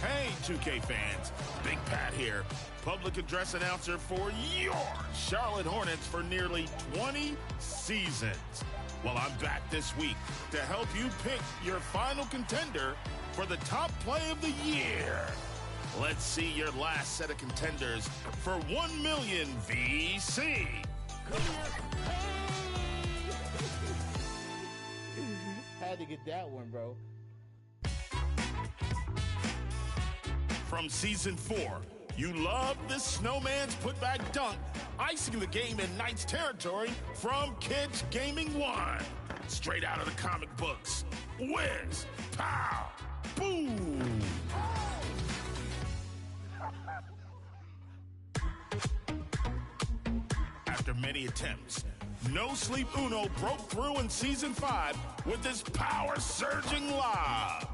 Hey, 2K fans, Big Pat here, public address announcer for your Charlotte Hornets for nearly 20 seasons. Well, I'm back this week to help you pick your final contender for the top play of the year. Let's see your last set of contenders for 1 million VC. Had to get that one, bro. From Season 4, you love the Snowman's putback dunk, icing the game in Knights territory from Kids Gaming 1. Straight out of the comic books. Whiz, pow, boom. After many attempts, No Sleep Uno broke through in Season 5 with this power-surging lob.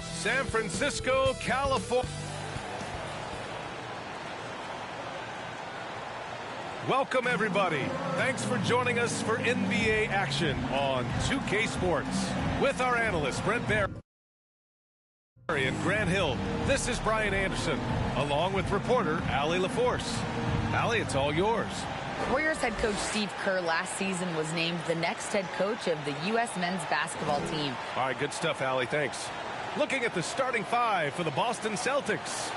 San Francisco, California. Welcome, everybody. Thanks for joining us for NBA action on 2K Sports. With our analysts, Brent Barry and Grant Hill, this is Brian Anderson, along with reporter Allie LaForce. Allie, it's all yours. Warriors head coach Steve Kerr last season was named the next head coach of the U.S. men's basketball team. All right, good stuff, Allie. Thanks. Looking at the starting five for the Boston Celtics.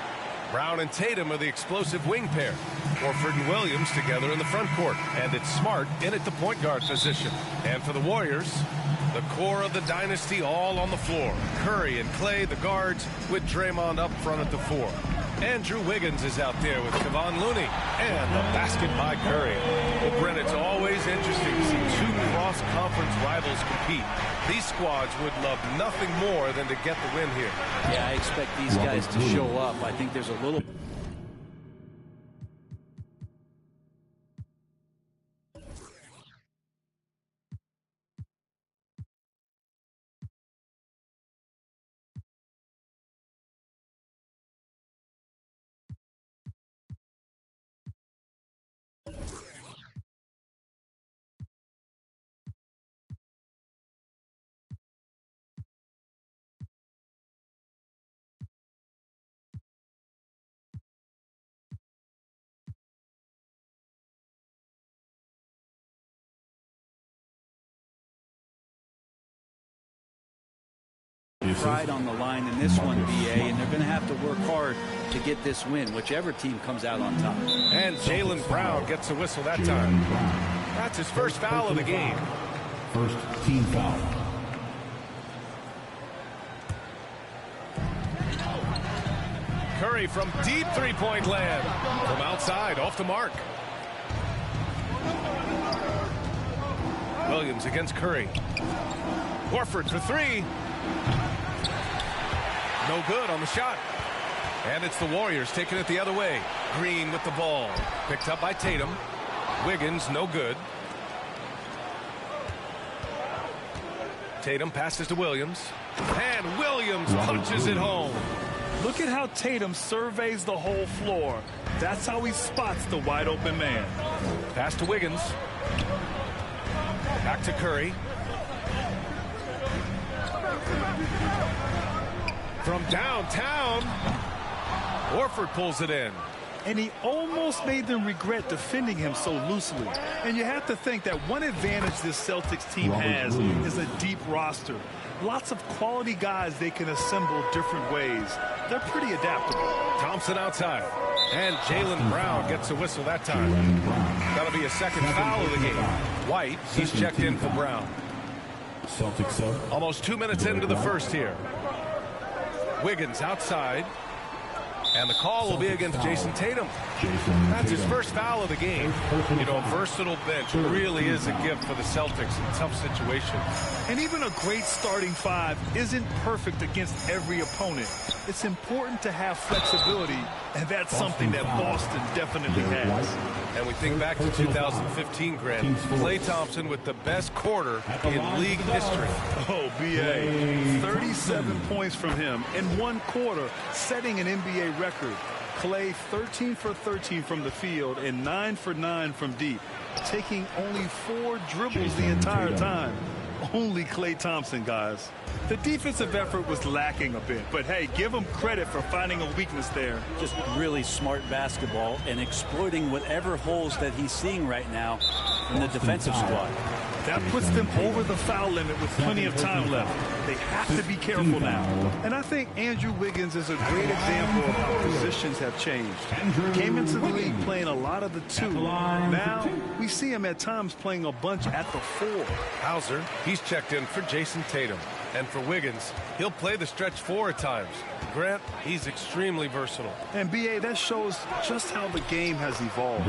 Brown and Tatum are the explosive wing pair. Horford and Williams together in the front court. And it's Smart in at the point guard position. And for the Warriors, the core of the dynasty all on the floor. Curry and Clay, the guards, with Draymond up front at the four. Andrew Wiggins is out there with Kevon Looney. And the basket by Curry. Well, Brent, it's always interesting to see two cross-conference rivals compete. These squads would love nothing more than to get the win here. Yeah, I expect these guys to show up. I think there's a little... pride on the line in this one, BA, and they're going to have to work hard to get this win, whichever team comes out on top. And Jaylen Brown gets a whistle that time. That's his first foul of the game. First team foul. Curry from deep three-point land. From outside, off the mark. Williams against Curry. Horford for three. No good on the shot. And it's the Warriors taking it the other way. Green with the ball. Picked up by Tatum. Wiggins, no good. Tatum passes to Williams. And Williams punches it home. Look at how Tatum surveys the whole floor. That's how he spots the wide open man. Pass to Wiggins. Back to Curry. From downtown, Horford pulls it in. And he almost made them regret defending him so loosely. And you have to think that one advantage this Celtics team has is a deep roster. Lots of quality guys they can assemble different ways. They're pretty adaptable. Thompson outside. And Jaylen Brown gets a whistle that time. That'll be a second foul of the game. White, he's checked in for Brown. Celtics up. Almost 2 minutes into the first here. Wiggins outside. And the call will be against Jason Tatum. That's his first foul of the game. You know, a versatile bench really is a gift for the Celtics in tough situations. And even a great starting five isn't perfect against every opponent. It's important to have flexibility, and that's something that Boston definitely has. And we think back to 2015, Grant. Klay Thompson with the best quarter in league history. Oh, B.A. 37 points from him in one quarter, setting an NBA record. Klay 13 for 13 from the field and 9 for 9 from deep, taking only 4 dribbles the entire time. Only Klay Thompson, guys. The defensive effort was lacking a bit, but hey, give him credit for finding a weakness there. Just really smart basketball and exploiting whatever holes that he's seeing right now in the defensive squad. That puts them over the foul limit with plenty of time left. They have to be careful now. And I think Andrew Wiggins is a great example of how positions have changed. Came into the league playing a lot of the 2. Now we see him at times playing a bunch at the 4. Hauser, he's checked in for Jason Tatum. And for Wiggins, he'll play the stretch 4 at times. Grant, he's extremely versatile. And B.A., that shows just how the game has evolved.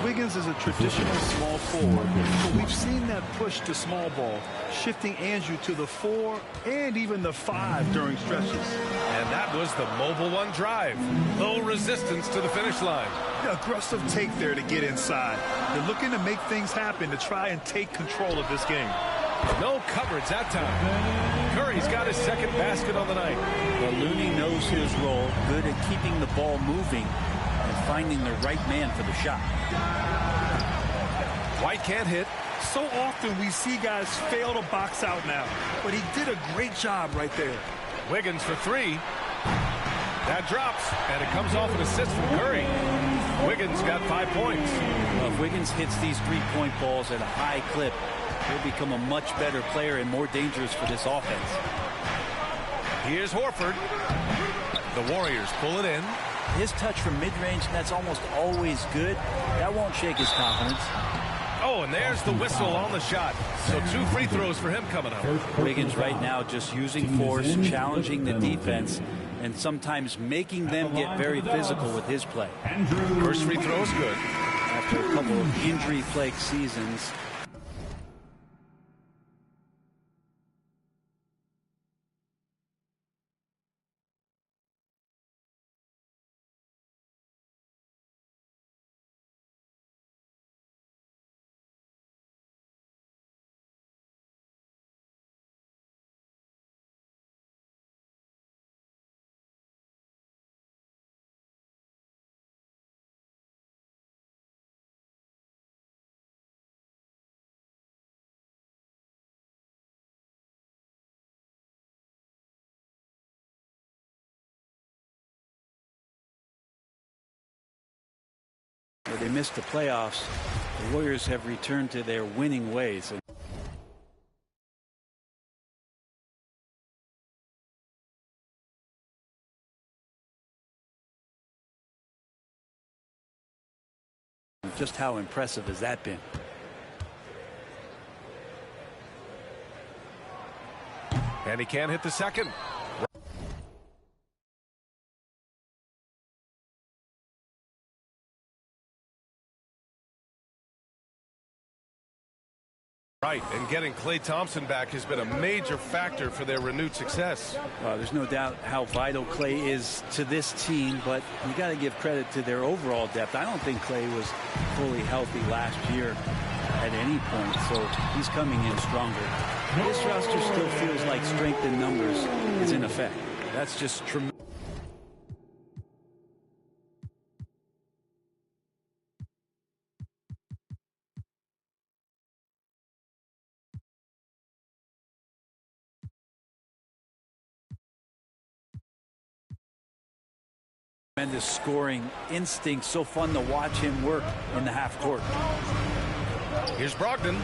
Wiggins is a traditional small forward, but we've seen that push to small ball, shifting Andrew to the 4 and even the 5 during stretches. And that was the mobile 1 drive. Low resistance to the finish line. Aggressive take there to get inside. They're looking to make things happen to try and take control of this game. No coverage that time. Curry's got his second basket on the night. Well, Looney knows his role, good at keeping the ball moving and finding the right man for the shot. White can't hit. So often we see guys fail to box out now, but he did a great job right there. Wiggins for 3. That drops, and it comes off an assist from Curry. Wiggins got 5 points. Well, if Wiggins hits these 3-point balls at a high clip, he'll become a much better player and more dangerous for this offense. Here's Horford. The Warriors pull it in. His touch from mid-range, that's almost always good. That won't shake his confidence. Oh, and there's the whistle on the shot. So 2 free throws for him coming up. Wiggins right now just using force, challenging the defense, and sometimes making them get very physical with his play. First free throw is good. After a couple of injury-plagued seasons, they missed the playoffs. The Warriors have returned to their winning ways. Just how impressive has that been? And he can't hit the second. Right, and getting Klay Thompson back has been a major factor for their renewed success. There's no doubt how vital Klay is to this team, but you got to give credit to their overall depth. I don't think Klay was fully healthy last year at any point, so he's coming in stronger. This roster still feels like strength in numbers is in effect. That's just tremendous. Tremendous scoring instinct. So fun to watch him work in the half court. Here's Brogdon.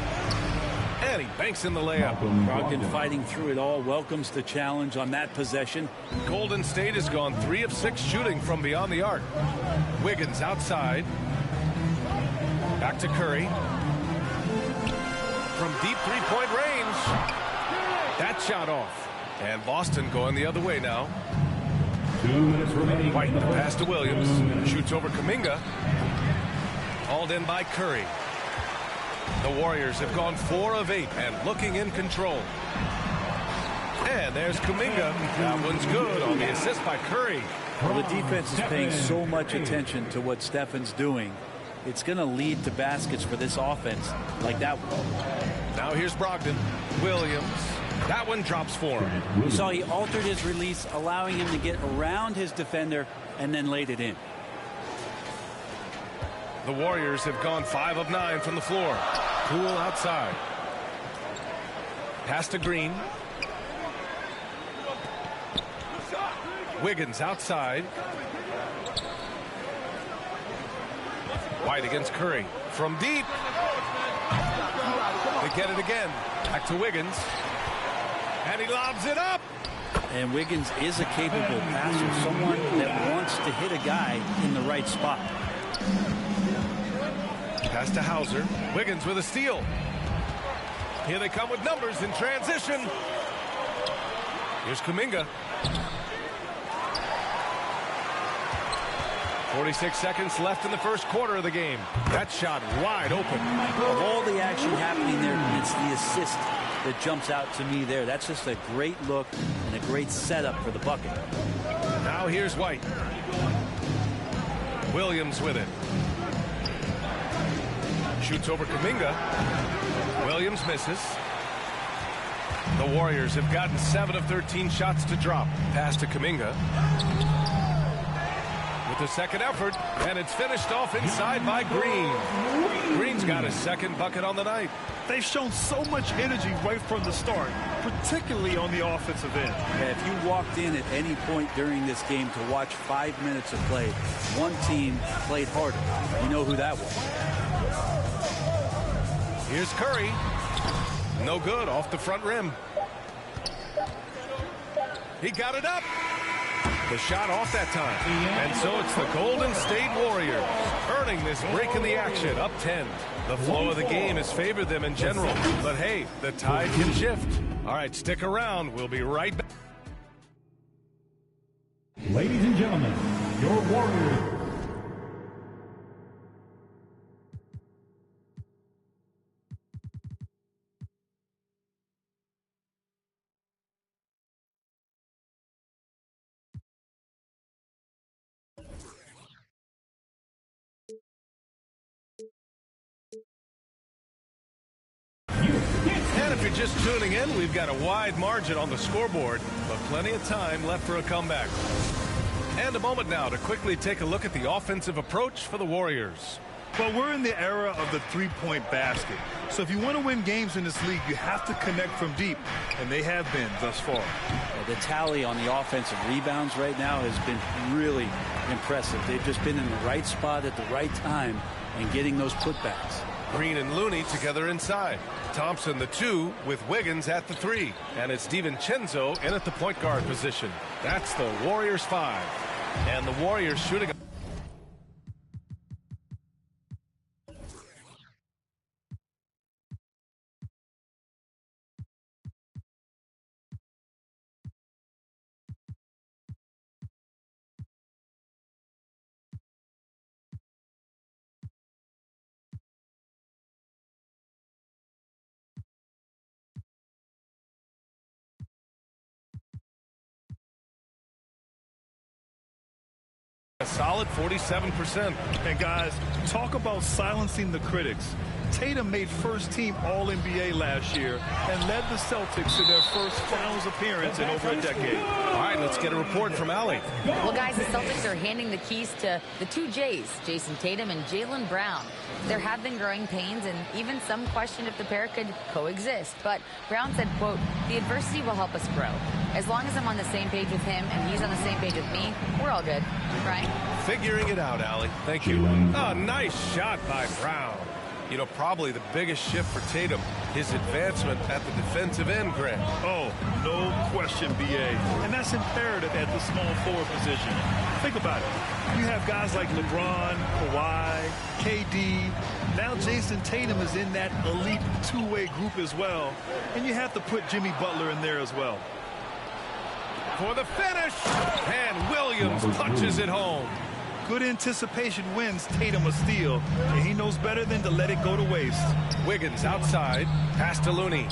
And he banks in the layup. Brogdon fighting through it all. Welcomes the challenge on that possession. Golden State has gone 3 of 6 shooting from beyond the arc. Wiggins outside. Back to Curry. From deep 3-point range. That shot off. And Boston going the other way now. 2 minutes remaining. White the pass to Williams. Shoots over Kuminga. Hauled in by Curry. The Warriors have gone 4 of 8 and looking in control. And there's Kuminga. That one's good on the assist by Curry. Well, the defense is paying so much attention to what Stefan's doing. it's going to lead to baskets for this offense like that one. Now here's Brogdon. Williams. That one drops for him. You saw he altered his release, allowing him to get around his defender and then laid it in. The Warriors have gone 5 of 9 from the floor. Poole outside. Pass to Green. Wiggins outside. White against Curry. From deep. They get it again. Back to Wiggins. And he lobs it up. And Wiggins is a capable passer, someone that wants to hit a guy in the right spot. Pass to Hauser. Wiggins with a steal. Here they come with numbers in transition. Here's Kuminga. 46 seconds left in the first quarter of the game. That shot wide open. Of all the action happening there, it's the assist that jumps out to me there. That's just a great look and a great setup for the bucket. Now here's White. Williams with it. Shoots over Kuminga. Williams misses. The Warriors have gotten 7 of 13 shots to drop. Pass to Kuminga. With the second effort, and it's finished off inside by Green. Green's got his second bucket on the night. They've shown so much energy right from the start, particularly on the offensive end. Yeah, if you walked in at any point during this game to watch 5 minutes of play, one team played harder. You know who that was. Here's Curry. No good, off the front rim. He got it up. The shot off that time. And so it's the Golden State Warriors earning this break in the action, up 10. The flow of the game has favored them in general. But hey, the tide can shift. All right, stick around. We'll be right back. Ladies and gentlemen, your Warriors. And if you're just tuning in, we've got a wide margin on the scoreboard, but plenty of time left for a comeback. And a moment now to quickly take a look at the offensive approach for the Warriors. Well, we're in the era of the three-point basket. So if you want to win games in this league, you have to connect from deep, and they have been thus far. The tally on the offensive rebounds right now has been really impressive. They've just been in the right spot at the right time and getting those putbacks. Green and Looney together inside. Thompson the 2 with Wiggins at the 3. And it's DiVincenzo in at the point guard position. That's the Warriors 5. And the Warriors shooting. A solid 47%. And guys, talk about silencing the critics. Tatum made first-team All-NBA last year and led the Celtics to their first finals appearance in over a decade. All right, let's get a report from Allie. Well, guys, the Celtics are handing the keys to the 2 J's, Jason Tatum and Jaylen Brown. There have been growing pains, and even some question if the pair could coexist. But Brown said, quote, "The adversity will help us grow. As long as I'm on the same page with him and he's on the same page with me, we're all good." Right? Figuring it out, Allie. Thank you. Oh, nice shot by Brown. You know, probably the biggest shift for Tatum, his advancement at the defensive end, Grant. Oh, no question, B.A. And that's imperative at the small forward position. Think about it. You have guys like LeBron, Kawhi, KD. Now Jason Tatum is in that elite two-way group as well. And you have to put Jimmy Butler in there as well. For the finish, and Williams punches it home. Good anticipation wins Tatum a steal, and he knows better than to let it go to waste. Wiggins outside, pass to Looney.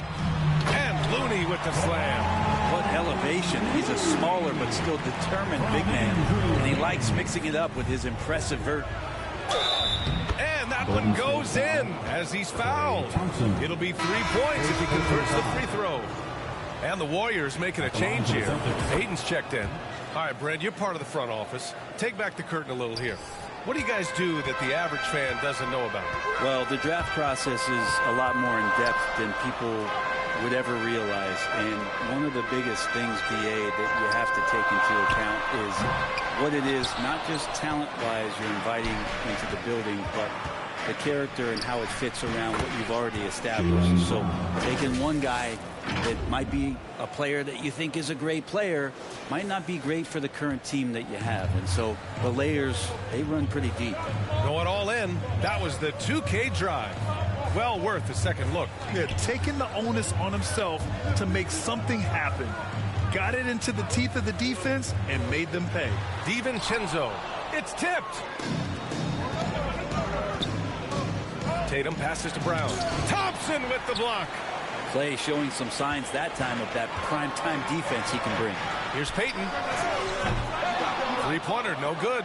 And Looney with the slam. What elevation. He's a smaller but still determined big man, and he likes mixing it up with his impressive vert. And That one goes in as he's fouled. It'll be 3 points if he converts the free throw. And the Warriors making a change here. Hayden's checked in. All right, Brent, you're part of the front office. Take back the curtain a little here. What do you guys do that the average fan doesn't know about? Well, the draft process is a lot more in depth than people would ever realize. And one of the biggest things, BA, that you have to take into account is what it is, not just talent-wise you're inviting into the building, but the character and how it fits around what you've already established. So taking one guy that might be a player that you think is a great player might not be great for the current team that you have. And so the layers, they run pretty deep. Going all in, that was the 2K drive. Well worth a second look. Yeah, taking the onus on himself to make something happen. Got it into the teeth of the defense and made them pay. DiVincenzo, it's tipped. Tatum passes to Brown. Thompson with the block. Clay showing some signs that time of that prime-time defense he can bring. Here's Payton. Three-pointer, no good.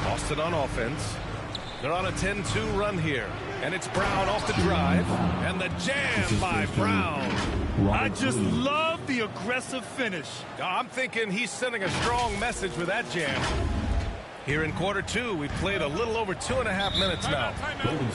Boston on offense. They're on a 10-2 run here. And it's Brown off the drive. And the jam by Brown. I just love the aggressive finish. I'm thinking he's sending a strong message with that jam. Here in quarter two, we've played a little over 2.5 minutes now.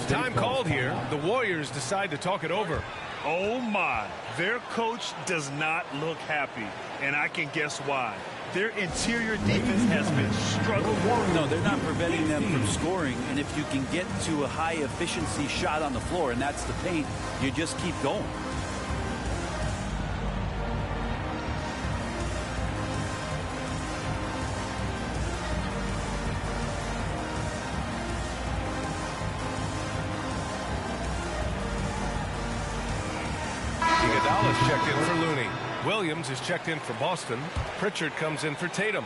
Time called here. The Warriors decide to talk it over. Oh my, their coach does not look happy, and I can guess why. Their interior defense has been struggling. No, they're not preventing them from scoring, and if you can get to a high efficiency shot on the floor, and that's the paint, you just keep going. Iguodala's checked in for Looney. Williams is checked in for Boston. Pritchard comes in for Tatum.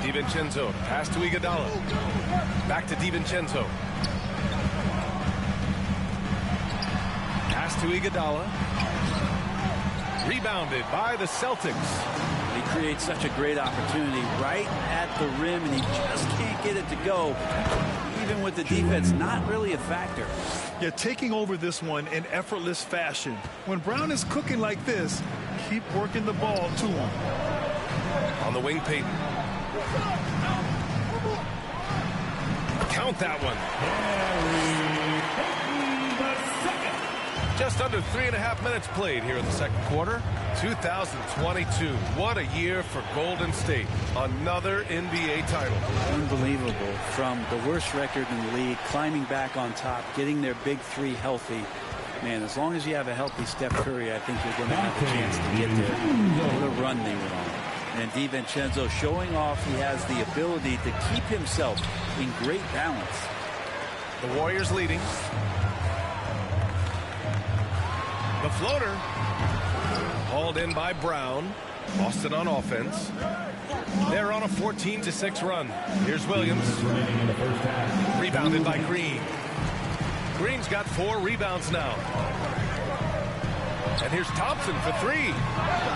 DiVincenzo, pass to Iguodala. Back to DiVincenzo. Pass to Iguodala. Rebounded by the Celtics. He creates such a great opportunity right at the rim, and he just can't get it to go. Even with the defense, not really a factor. Yeah, taking over this one in effortless fashion. When Brown is cooking like this, keep working the ball to him. On the wing, Payton. Count that one. Just under 3.5 minutes played here in the second quarter. 2022. What a year for Golden State. Another NBA title. Unbelievable. From the worst record in the league, climbing back on top, getting their big three healthy. Man, as long as you have a healthy Steph Curry, I think you're going to have a chance to get there. What a run they were on. And DiVincenzo showing off he has the ability to keep himself in great balance. The Warriors leading. The floater. Hauled in by Brown. Boston on offense. They're on a 14-6 run. Here's Williams. Rebounded by Green. Green's got 4 rebounds now. And here's Thompson for 3.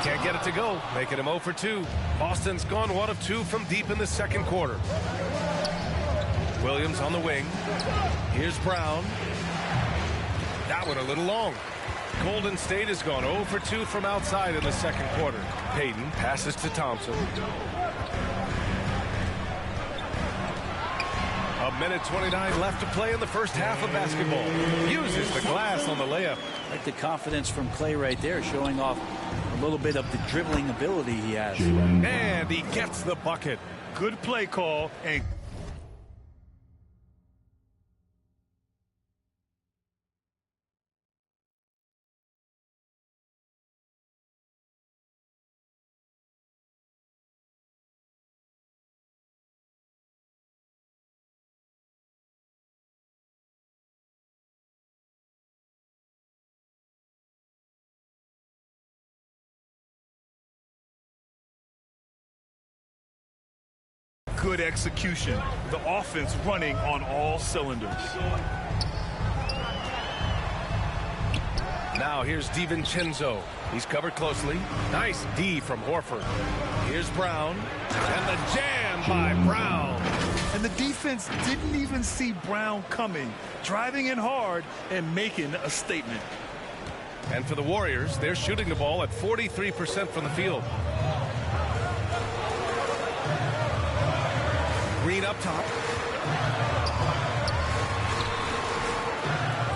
Can't get it to go, making him 0 for 2. Boston's gone 1 of 2 from deep in the second quarter. Williams on the wing. Here's Brown. That one a little long. Golden State has gone 0 for 2 from outside in the second quarter. Payton passes to Thompson. A minute 29 left to play in the first half of basketball. Uses the glass on the layup. Like the confidence from Clay right there, showing off a little bit of the dribbling ability he has. And he gets the bucket. Good play call and good execution. The offense running on all cylinders. Now here's DiVincenzo. He's covered closely. Nice D from Horford. Here's Brown. And the jam by Brown. And the defense didn't even see Brown coming, driving in hard and making a statement. And for the Warriors, they're shooting the ball at 43% from the field. Green up top.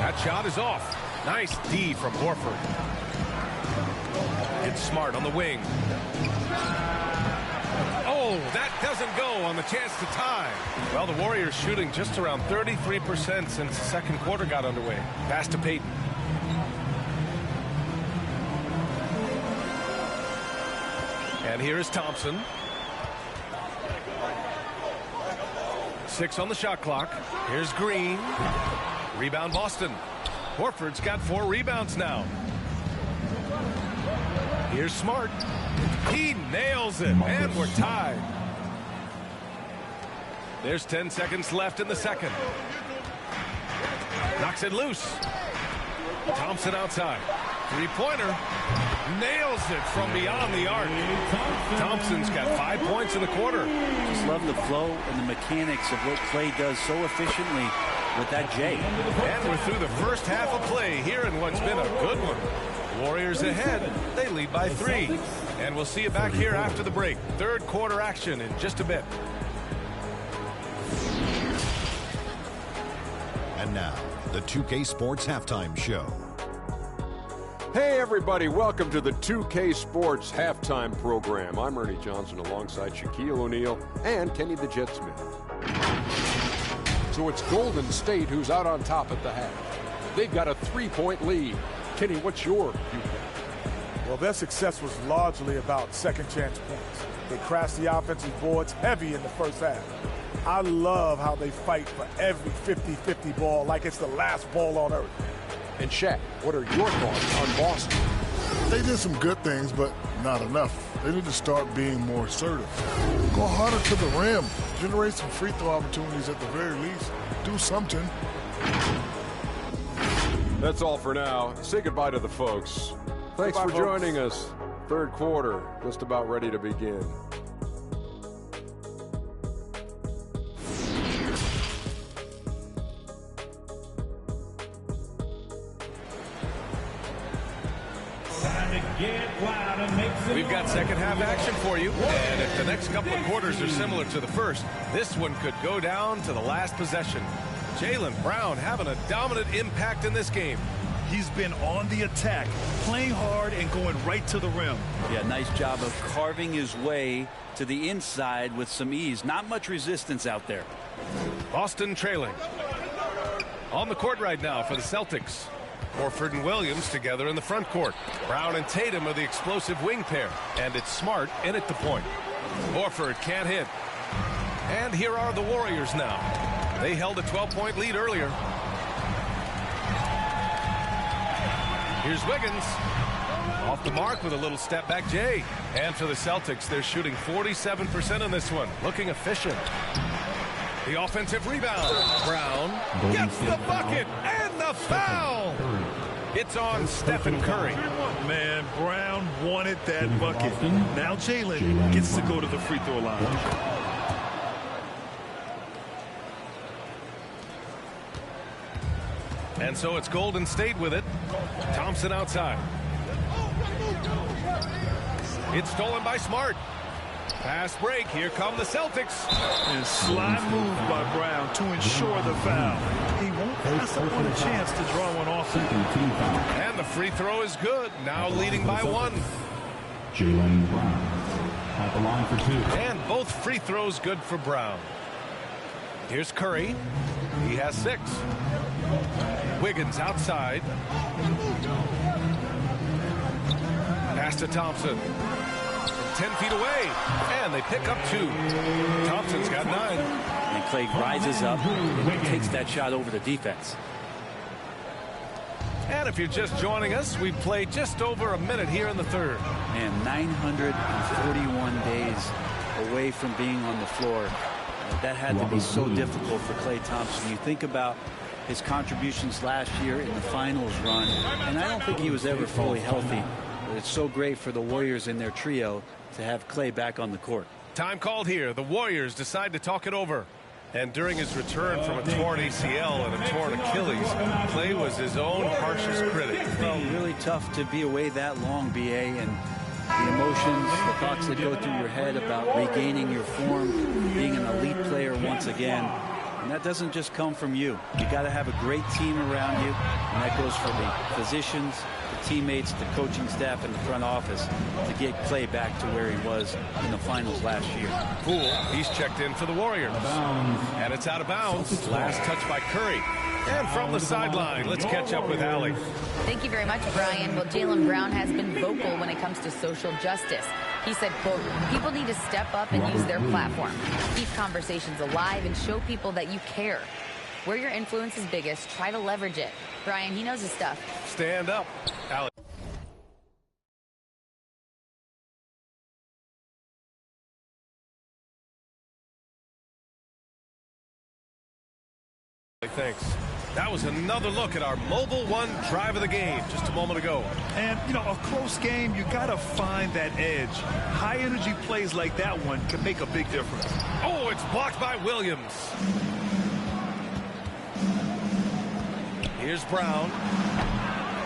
That shot is off. Nice D from Horford. It's Smart on the wing. Oh, that doesn't go on the chance to tie. Well, the Warriors shooting just around 33% since the second quarter got underway. Pass to Payton. And here is Thompson. 6 on the shot clock. Here's Green. Rebound Boston. Horford's got 4 rebounds now. Here's Smart. He nails it, and we're tied. There's 10 seconds left in the second. Knocks it loose. Thompson outside. Three-pointer. Nails it from beyond the arc. Thompson's got 5 points in the quarter. Just love the flow and the mechanics of what Clay does so efficiently with that J. And we're through the first half of play here in what's been a good one. Warriors ahead. They lead by 3. And we'll see you back here after the break. Third quarter action in just a bit. And now, the 2K Sports Halftime Show. Hey everybody, welcome to the 2K Sports Halftime Program. I'm Ernie Johnson alongside Shaquille O'Neal and Kenny the Jet Smith. So it's Golden State who's out on top at the half. They've got a 3-point lead. Kenny, what's your viewpoint? Well, their success was largely about second chance points. They crashed the offensive boards heavy in the first half. I love how they fight for every 50-50 ball like it's the last ball on earth. And Shaq, what are your thoughts on Boston? They did some good things, but not enough. They need to start being more assertive. Go harder to the rim. Generate some free throw opportunities at the very least. Do something. That's all for now. Say goodbye to the folks. Thanks for joining us. Third quarter, just about ready to begin. We've got second half action for you. And if the next couple of quarters are similar to the first, this one could go down to the last possession. Jaylen Brown having a dominant impact in this game. He's been on the attack, playing hard and going right to the rim. Yeah, nice job of carving his way to the inside with some ease. Not much resistance out there. Boston trailing. On the court right now for the Celtics. Horford and Williams together in the front court. Brown and Tatum are the explosive wing pair. And it's Smart in at the point. Horford can't hit. And here are the Warriors now. They held a 12-point lead earlier. Here's Wiggins. Off the mark with a little step back Jay. And for the Celtics, they're shooting 47% in this one. Looking efficient. The offensive rebound. Brown gets the bucket and the foul. It's on Stephen Curry. Man, Brown wanted that bucket. Now Jaylen gets to go to the free throw line. And so it's Golden State with it. Thompson outside. It's stolen by Smart. Pass break. Here come the Celtics. And slide move by Brown to ensure the foul. He won't pass up on a chance to draw one off. And the free throw is good. Now leading by 1. Jaylen Brown at the line for 2. And both free throws good for Brown. Here's Curry. He has 6. Wiggins outside. Pass to Thompson. 10 feet away. And they pick up 2. Thompson's got 9. And Clay rises up and takes that shot over the defense. And if you're just joining us, we've played just over a minute here in the third. And 941 days away from being on the floor. That had to be so difficult for Klay Thompson. You think about his contributions last year in the finals run, and I don't think he was ever fully healthy. But it's so great for the Warriors in their trio to have Klay back on the court. Time called here. The Warriors decide to talk it over. And during his return from a torn ACL and a torn Achilles, Klay was his own harshest critic. Well, really tough to be away that long, BA, and the emotions, the thoughts that go through your head about regaining your form, being an elite player once again. And that doesn't just come from you. You got to have a great team around you, and that goes for the physicians, the teammates, the coaching staff, and the front office to get Klay back to where he was in the finals last year. Poole, he's checked in for the Warriors. And it's out of bounds. Last touch by Curry. And from the sideline, let's catch up with Allie. Thank you very much, Brian. Well, Jaylen Brown has been vocal when it comes to social justice. He said, quote, people need to step up and use their platform. Keep conversations alive and show people that you care. Where your influence is biggest, try to leverage it. Brian, he knows his stuff. Stand up, Allie. Thanks. That was another look at our Mobile One drive of the game just a moment ago. And, you know, a close game, you got to find that edge. High-energy plays like that one can make a big difference. Oh, it's blocked by Williams. Here's Brown.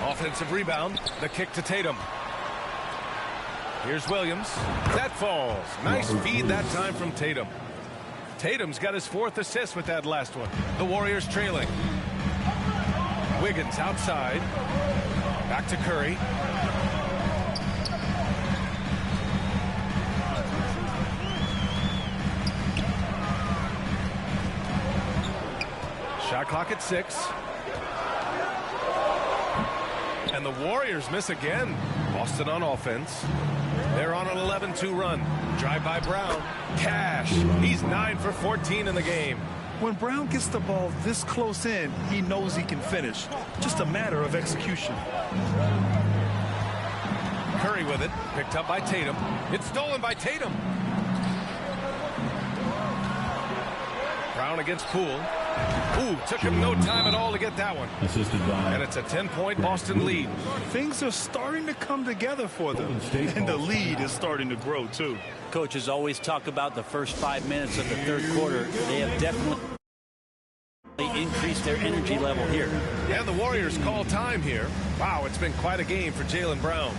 Offensive rebound. The kick to Tatum. Here's Williams. That falls. Nice feed that time from Tatum. Tatum's got his 4th assist with that last one. The Warriors trailing. Wiggins outside. Back to Curry. Shot clock at 6. And the Warriors miss again. Boston on offense. They're on an 11-2 run. Drive by Brown. Cash. He's 9 for 14 in the game. When Brown gets the ball this close in, he knows he can finish. Just a matter of execution. Curry with it. Picked up by Tatum. It's stolen by Tatum. Brown against Poole. Ooh, took him no time at all to get that one. And it's a 10-point Boston lead. Things are starting to come together for them. And the lead is starting to grow, too. Coaches always talk about the first 5 minutes of the third quarter. They have definitely increased their energy level here. And the Warriors call time here. Wow, it's been quite a game for Jaylen Brown.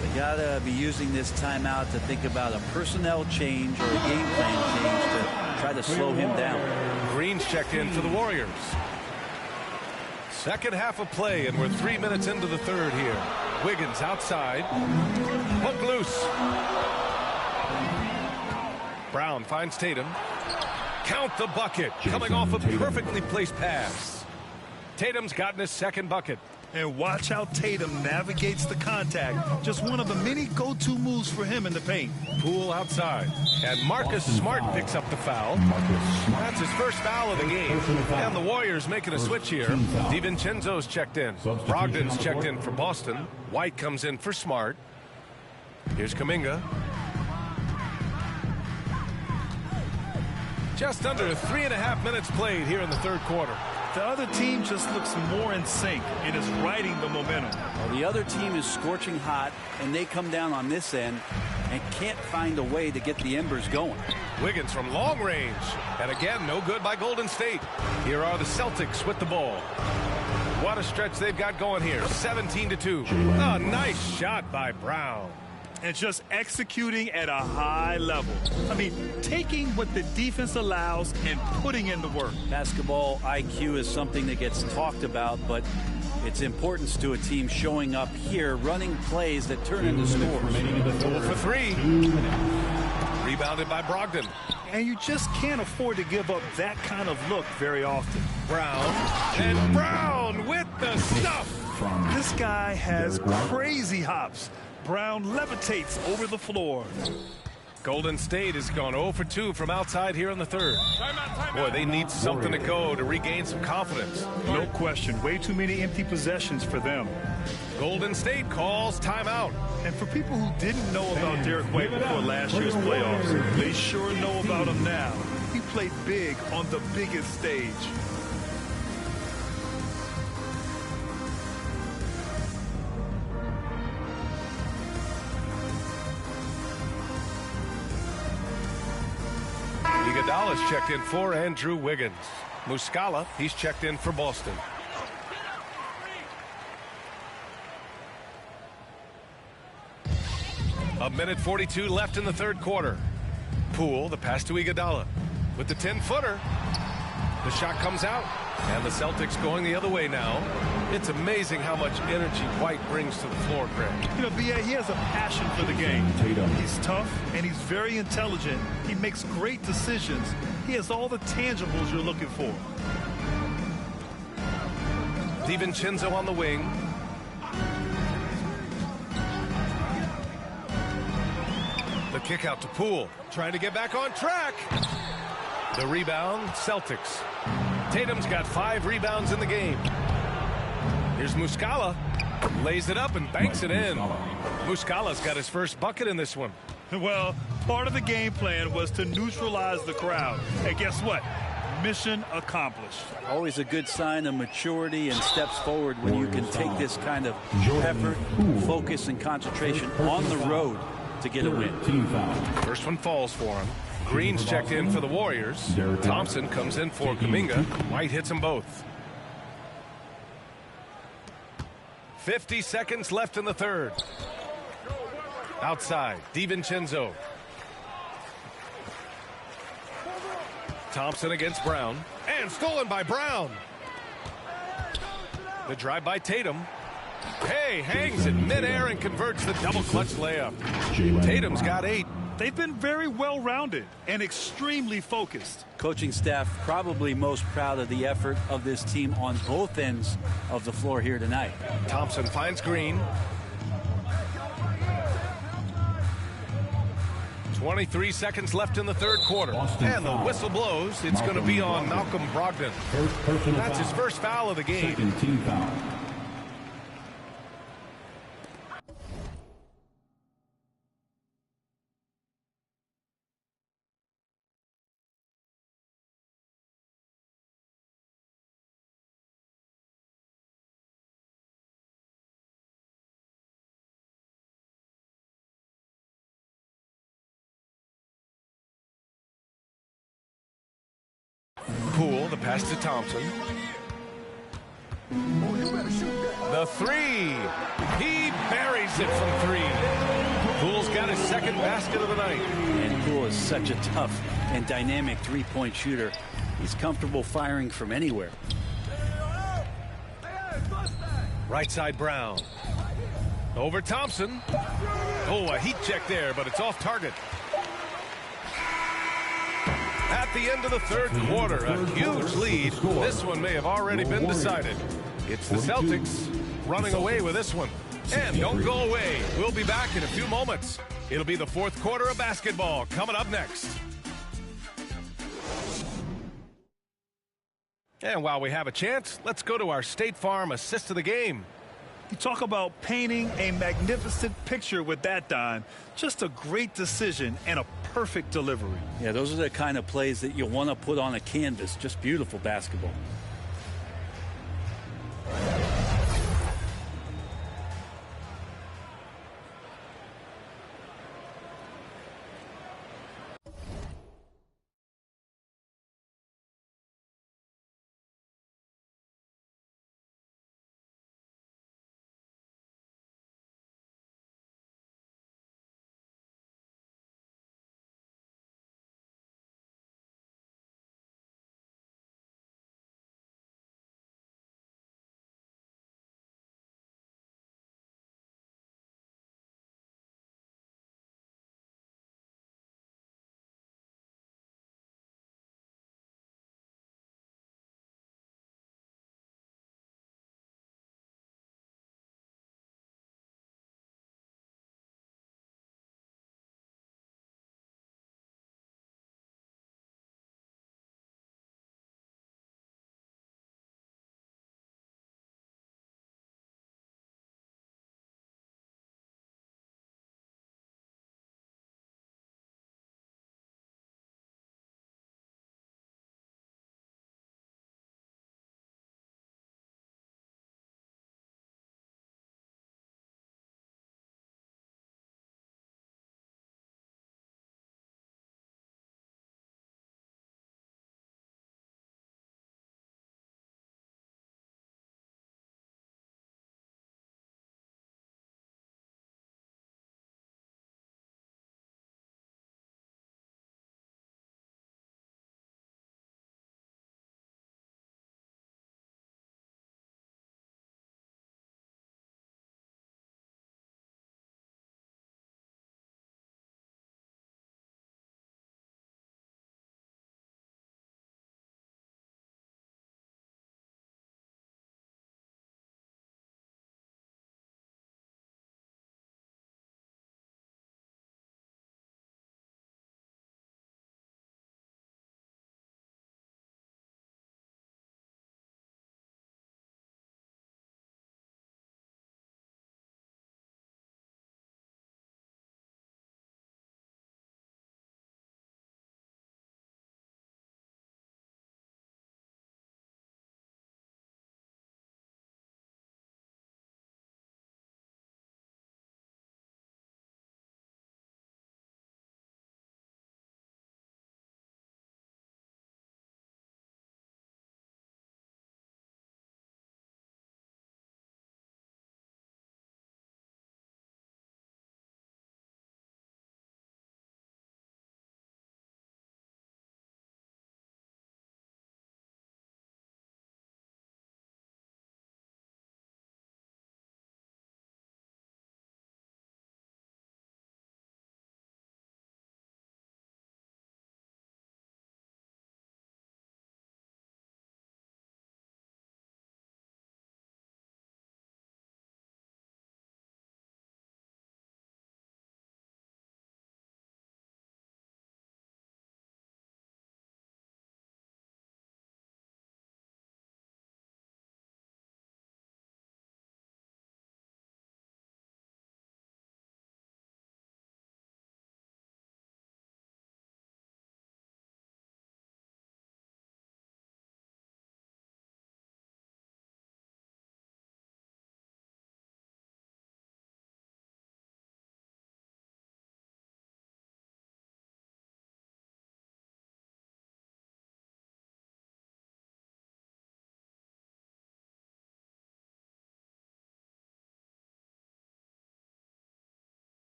They got to be using this timeout to think about a personnel change or a game plan change to try to slow him down. Green's checked in for the Warriors. Second half of play, and we're 3 minutes into the third here. Wiggins outside. Hook loose. Brown finds Tatum. Count the bucket. Coming off a perfectly placed pass. Tatum's gotten his 2nd bucket. And watch how Tatum navigates the contact. Just one of the many go-to moves for him in the paint. Poole outside. And Marcus Smart picks up the foul. That's his first foul of the game. And the Warriors making a switch here. DiVincenzo's checked in. Brogdon's checked in for Boston. White comes in for Smart. Here's Kuminga. Just under 3.5 minutes played here in the third quarter. The other team just looks more in sync and is riding the momentum. Well, the other team is scorching hot, and they come down on this end and can't find a way to get the embers going. Wiggins from long range. And again, no good by Golden State. Here are the Celtics with the ball. What a stretch they've got going here. 17-2. A nice shot by Brown. And just executing at a high level. I mean, taking what the defense allows and putting in the work. Basketball IQ is something that gets talked about, but its importance to a team showing up here, running plays that turn into scores. 4 for 3. Rebounded by Brogdon. And you just can't afford to give up that kind of look very often. Brown. And Brown with the stuff. This guy has crazy hops. Brown levitates over the floor. Golden State has gone 0 for 2 from outside here in the third. Boy, they need something to go to regain some confidence. No question. Way too many empty possessions for them. Golden State calls timeout. And for people who didn't know about Derek White before last year's playoffs, they sure know about him now. He played big on the biggest stage. Iguodala's checked in for Andrew Wiggins. Muscala, he's checked in for Boston. A minute 42 left in the third quarter. Poole, the pass to Iguodala. With the 10-footer. The shot comes out. And the Celtics going the other way now. It's amazing how much energy White brings to the floor, Greg. You know, B.A., he has a passion for the game. He's tough, and he's very intelligent. He makes great decisions. He has all the tangibles you're looking for. DiVincenzo on the wing. The kick out to Poole. Trying to get back on track. The rebound, Celtics. Tatum's got 5 rebounds in the game. Here's Muscala. Lays it up and banks it in. Muscala's got his first bucket in this one. Well, part of the game plan was to neutralize the crowd. And guess what? Mission accomplished. Always a good sign of maturity and steps forward when you can take this kind of effort, focus, and concentration on the road to get a win. First one falls for him. Green's checked in for the Warriors. Thompson comes in for Kuminga. White hits them both. 50 seconds left in the third. Outside, DiVincenzo. Thompson against Brown. And stolen by Brown. The drive by Tatum. Hey, hangs in midair and converts the double clutch layup. Tatum's got 8. They've been very well-rounded and extremely focused. Coaching staff probably most proud of the effort of this team on both ends of the floor here tonight. Thompson finds Green. 23 seconds left in the third quarter. And the whistle blows. It's going to be on Malcolm Brogdon. That's his first foul of the game. Second team foul. Poole, the pass to Thompson. The 3. He buries it from 3. Poole's got his second basket of the night. And Poole is such a tough and dynamic three-point shooter. He's comfortable firing from anywhere. Right side Brown. Over Thompson. Oh, a heat check there, but it's off target. At the end of the third quarter, a huge lead. This one may have already been decided. It's the Celtics running away with this one. And don't go away. We'll be back in a few moments. It'll be the fourth quarter of basketball coming up next. And while we have a chance, let's go to our State Farm assist of the game. You talk about painting a magnificent picture with that, Don. Just a great decision and a perfect delivery. Yeah, those are the kind of plays that you want to put on a canvas. Just beautiful basketball.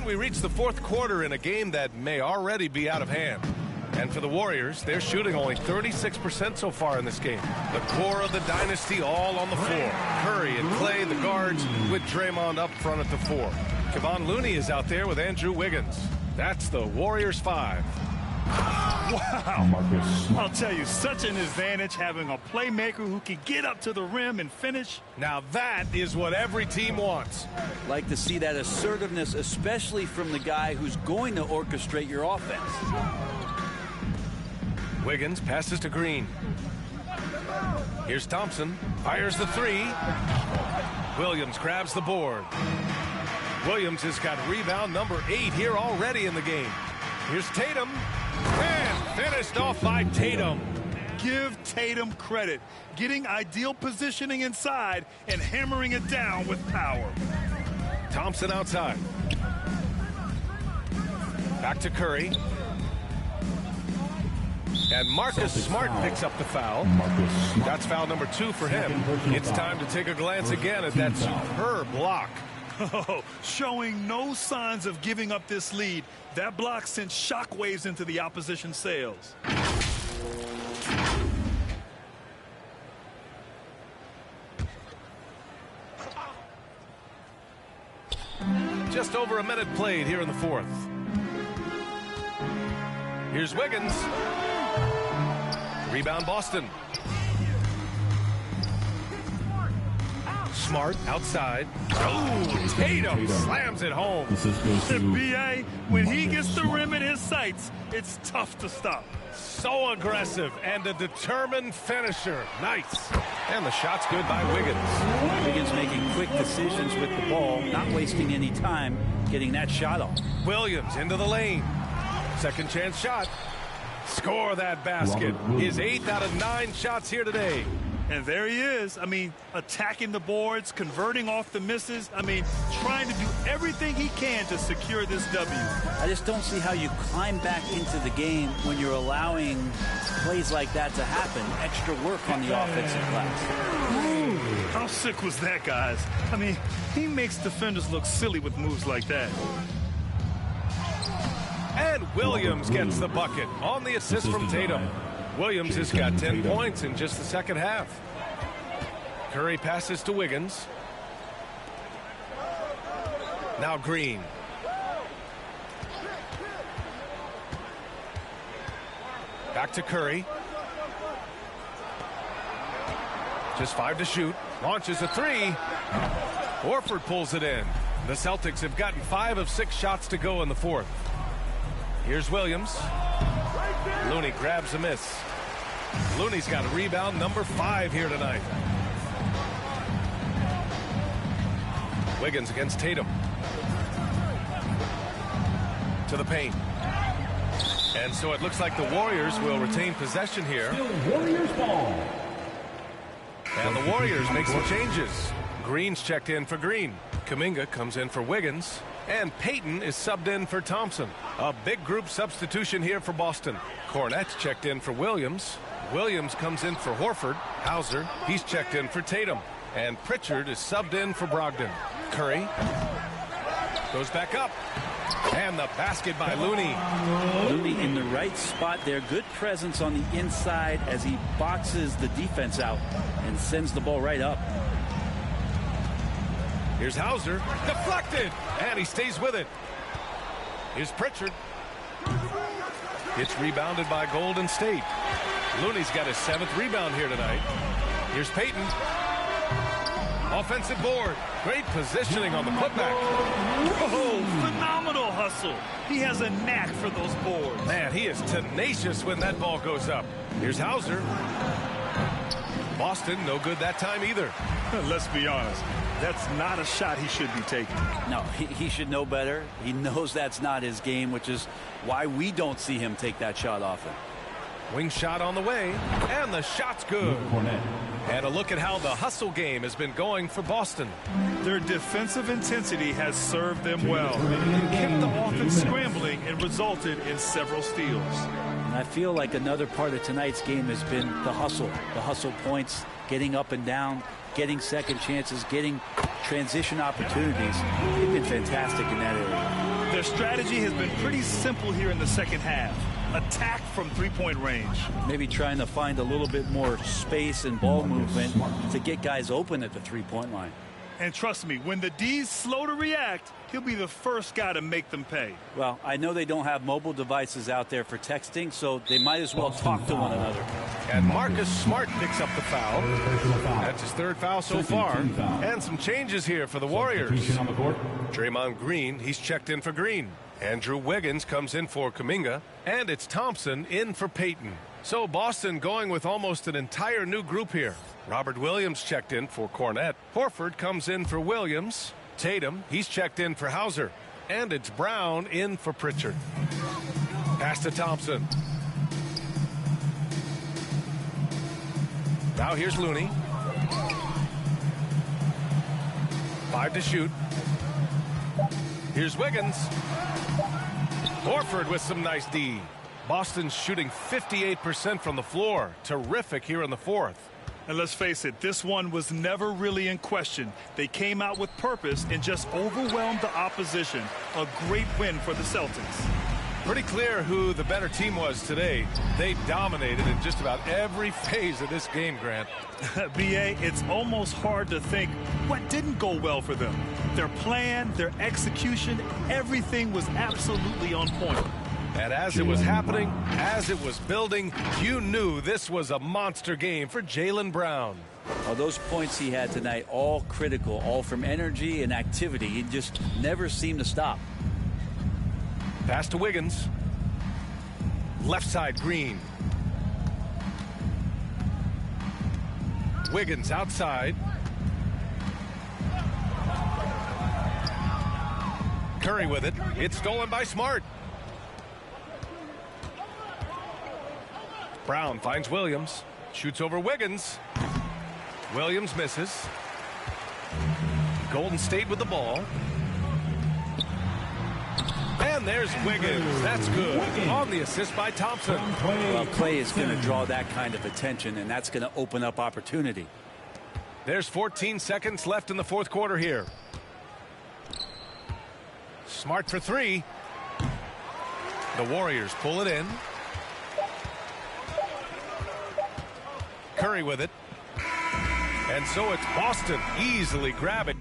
And we reach the fourth quarter in a game that may already be out of hand. And for the Warriors, they're shooting only 36% so far in this game. The core of the dynasty all on the floor. Curry and Clay, the guards, with Draymond up front at the 4. Kevon Looney is out there with Andrew Wiggins. That's the Warriors 5. Wow. I'll tell you, such an advantage having a playmaker who can get up to the rim and finish. Now that is what every team wants. Like to see that assertiveness, especially from the guy who's going to orchestrate your offense. Wiggins passes to Green. Here's Thompson. Fires the 3. Williams grabs the board. Williams has got rebound number 8 here already in the game. Here's Tatum. And finished off by Tatum. Give Tatum credit. Getting ideal positioning inside and hammering it down with power. Thompson outside. Back to Curry. And Marcus Smart picks up the foul. That's foul number 2 for him. It's time to take a glance again at that superb block. Oh, showing no signs of giving up this lead. That block sent shockwaves into the opposition sails. Just over a minute played here in the fourth. Here's Wiggins. Rebound Boston. Smart outside. Oh, Tatum slams it home. B.A., when he gets the rim in his sights, it's tough to stop. So aggressive and a determined finisher. Nice. And the shot's good by Wiggins. Wiggins making quick decisions with the ball, not wasting any time getting that shot off. Williams into the lane. Second chance shot. Score that basket. His 8th out of 9 shots here today. And there he is. I mean, attacking the boards, converting off the misses. I mean, trying to do everything he can to secure this W. I just don't see how you climb back into the game when you're allowing plays like that to happen. Extra work on the offensive glass. How sick was that, guys? I mean, he makes defenders look silly with moves like that. And Williams gets the bucket on the assist from Tatum. Williams has got 10 points in just the second half. Curry passes to Wiggins. Now Green. Back to Curry. Just 5 to shoot. Launches a 3. Horford pulls it in. The Celtics have gotten 5 of 6 shots to go in the fourth. Here's Williams. Looney grabs a miss. Looney's got rebound number 5 here tonight. Wiggins against Tatum. To the paint. And so it looks like the Warriors will retain possession here. Warriors ball. And the Warriors make some changes. Green's checked in for Green. Kuminga comes in for Wiggins. And Payton is subbed in for Thompson. A big group substitution here for Boston. Cornette's checked in for Williams. Williams comes in for Horford. Hauser, he's checked in for Tatum. And Pritchard is subbed in for Brogdon. Curry goes back up. And the basket by Looney. Looney in the right spot there. Good presence on the inside as he boxes the defense out and sends the ball right up. Here's Hauser. Deflected. And he stays with it. Here's Pritchard. It's rebounded by Golden State. Looney's got his 7th rebound here tonight. Here's Payton. Offensive board. Great positioning on the putback. Oh, phenomenal hustle. He has a knack for those boards. Man, he is tenacious when that ball goes up. Here's Hauser. Boston, no good that time either. Let's be honest. That's not a shot he should be taking. No, he should know better. He knows that's not his game, which is why we don't see him take that shot often. Wing shot on the way, and the shot's good. And a look at how the hustle game has been going for Boston. Their defensive intensity has served them well. It kept the offense scrambling and resulted in several steals. And I feel like another part of tonight's game has been the hustle points, getting up and down, getting second chances, getting transition opportunities. They've been fantastic in that area. Their strategy has been pretty simple here in the second half. Attack from three-point range. Maybe trying to find a little bit more space and ball movement to get guys open at the three-point line. And trust me, when the D's slow to react, he'll be the first guy to make them pay. Well, I know they don't have mobile devices out there for texting, so they might as well talk to one another. And Marcus Smart picks up the foul. That's his third foul so far. And some changes here for the Warriors. Draymond Green, he's checked in for Green. Andrew Wiggins comes in for Kuminga. And it's Thompson in for Payton. So Boston going with almost an entire new group here. Robert Williams checked in for Cornette. Horford comes in for Williams. Tatum, he's checked in for Hauser. And it's Brown in for Pritchard. Pass to Thompson. Now here's Looney. 5 to shoot. Here's Wiggins. Horford with some nice D. Boston's shooting 58% from the floor. Terrific here in the fourth. And let's face it, this one was never really in question. They came out with purpose and just overwhelmed the opposition. A great win for the Celtics. Pretty clear who the better team was today. They dominated in just about every phase of this game, Grant. B.A., it's almost hard to think what didn't go well for them. Their plan, their execution, everything was absolutely on point. And as it was happening, as it was building, you knew this was a monster game for Jaylen Brown. Well, those points he had tonight, all critical, all from energy and activity. He just never seemed to stop. Pass to Wiggins. Left side, Green. Wiggins outside. Curry with it. It's stolen by Smart. Brown finds Williams. Shoots over Wiggins. Williams misses. Golden State with the ball. And there's Wiggins. That's good. On the assist by Thompson. Well, Clay is going to draw that kind of attention, and that's going to open up opportunity. There's 14 seconds left in the fourth quarter here. Smart for three. The Warriors pull it in. Curry with it. And so it's Boston easily grabbing.